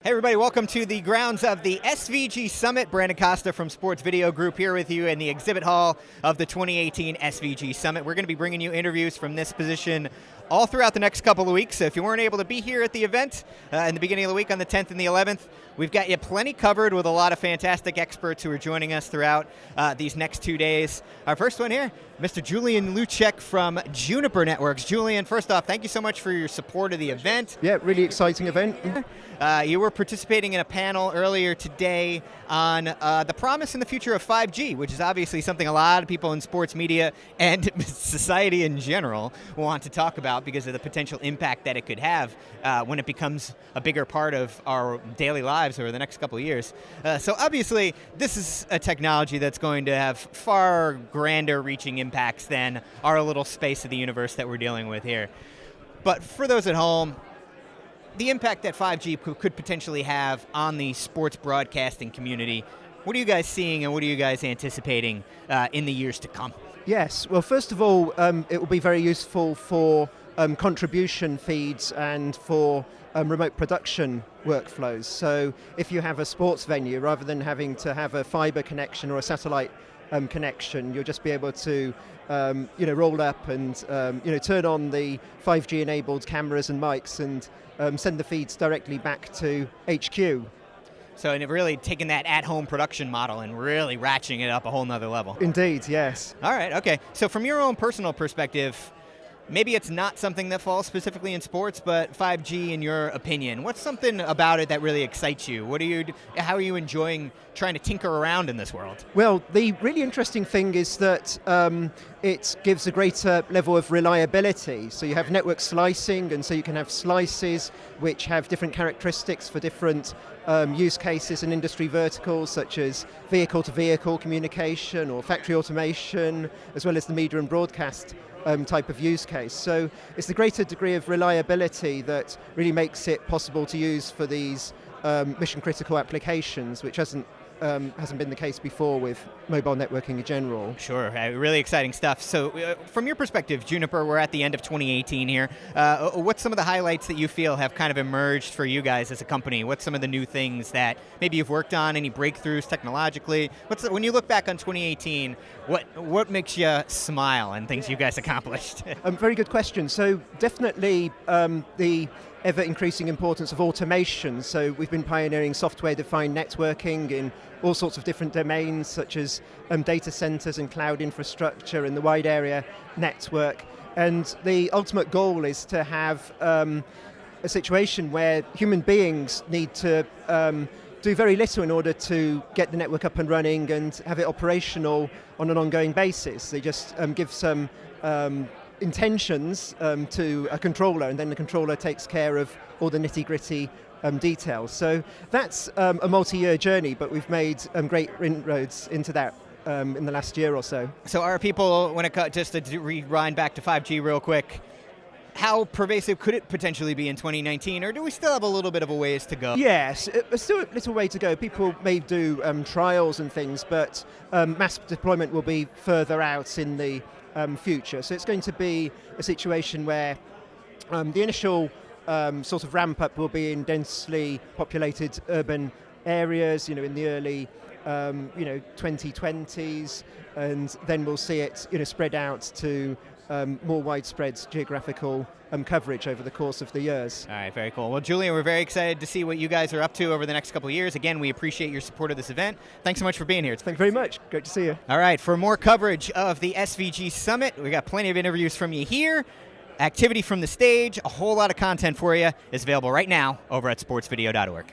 Hey everybody, welcome to the grounds of the SVG Summit. Brandon Costa from Sports Video Group here with you in the exhibit hall of the 2018 SVG Summit. We're going to be bringing you interviews from this position all throughout the next couple of weeks. So if you weren't able to be here at the event in the beginning of the week on the 10th and the 11th, we've got you plenty covered with a lot of fantastic experts who are joining us throughout these next 2 days. Our first one here, Mr. Julian Lucek from Juniper Networks. Julian, first off, thank you so much for your support of the event. Yeah, really exciting event. You were participating in a panel earlier today on the promise and the future of 5G, which is obviously something a lot of people in sports media and society in general want to talk about because of the potential impact that it could have when it becomes a bigger part of our daily lives over the next couple of years. So obviously, this is a technology that's going to have far grander reaching impacts than our little space of the universe that we're dealing with here. But for those at home, the impact that 5G could potentially have on the sports broadcasting community, what are you guys seeing and what are you guys anticipating in the years to come? Yes, well, first of all, it will be very useful for contribution feeds and for remote production workflows. So if you have a sports venue, rather than having to have a fiber connection or a satellite connection, you'll just be able to roll up and turn on the 5G enabled cameras and mics and send the feeds directly back to HQ. So and really taking that at-home production model and really ratcheting it up a whole nother level. Indeed, yes. All right, okay. So from your own personal perspective, maybe it's not something that falls specifically in sports, but 5G in your opinion, what's something about it that really excites you? How are you enjoying trying to tinker around in this world? Well, the really interesting thing is that it gives a greater level of reliability. So you have network slicing, and so you can have slices which have different characteristics for different use cases and industry verticals, such as vehicle-to-vehicle communication or factory automation, as well as the media and broadcast type of use case. So it's the greater degree of reliability that really makes it possible to use for these mission-critical applications, which hasn't been the case before with mobile networking in general. Sure, really exciting stuff. So from your perspective, Juniper, we're at the end of 2018 here. What's some of the highlights that you feel have kind of emerged for you guys as a company? What's some of the new things that maybe you've worked on, any breakthroughs technologically? When you look back on 2018, what makes you smile and things you guys accomplished? Very good question. So definitely the ever-increasing importance of automation. So we've been pioneering software-defined networking in all sorts of different domains, such as data centers and cloud infrastructure and the wide area network. And the ultimate goal is to have a situation where human beings need to do very little in order to get the network up and running and have it operational on an ongoing basis. They just give some intentions to a controller, and then the controller takes care of all the nitty-gritty details. So that's a multi-year journey, but we've made great inroads into that in the last year or so. So are people, just to rewind back to 5G real quick, how pervasive could it potentially be in 2019, or do we still have a little bit of a ways to go? Yes, there's still a little way to go. People may do trials and things, but mass deployment will be further out in the future. So it's going to be a situation where the initial sort of ramp up will be in densely populated urban areas, in the early 2020s, and then we'll see it spread out to more widespread geographical coverage over the course of the years. All right, very cool. Well, Julian, we're very excited to see what you guys are up to over the next couple of years. Again, we appreciate your support of this event. Thanks so much for being here. Thank you very much. Great to see you. All right, for more coverage of the SVG Summit, we got plenty of interviews from you here, activity from the stage, a whole lot of content for you is available right now over at sportsvideo.org.